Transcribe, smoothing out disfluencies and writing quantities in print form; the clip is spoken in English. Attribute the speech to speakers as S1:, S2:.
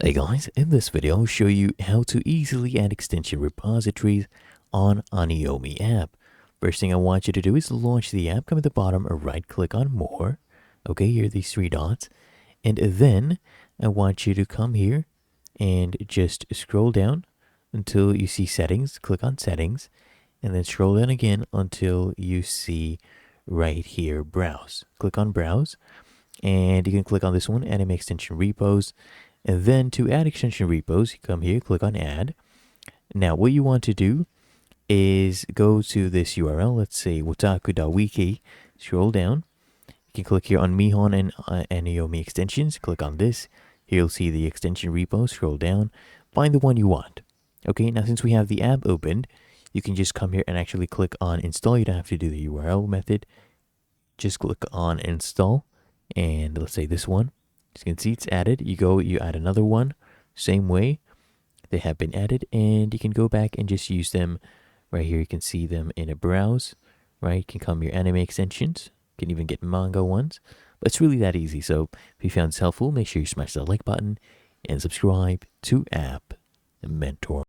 S1: Hey guys, in this video I'll show you how to easily add extension repositories on Aniyomi app. First thing I want you to do is launch the app, come at the bottom or right click on more. Okay, here are these three dots. And then I want you to come here and just scroll down until you see settings, click on settings, and then scroll down again until you see right here browse. Click on browse and you can click on this one, anime extension repos. And then to add extension repos, you come here, click on add. Now what you want to do is go to this URL, let's say wataku.wiki, scroll down. You can click here on Mihon and Aniyomi extensions, click on this. Here you'll see the extension repo, scroll down, find the one you want. Okay, now since we have the app opened, you can just come here and actually click on install. You don't have to do the URL method. Just click on install, and let's say this one. As you can see, it's added. You add another one, same way. They have been added, and you can go back and just use them right here. You can see them in a browse, right? You can come your anime extensions. You can even get manga ones, but it's really that easy. So if you found this helpful, make sure you smash that like button and subscribe to App Mentor.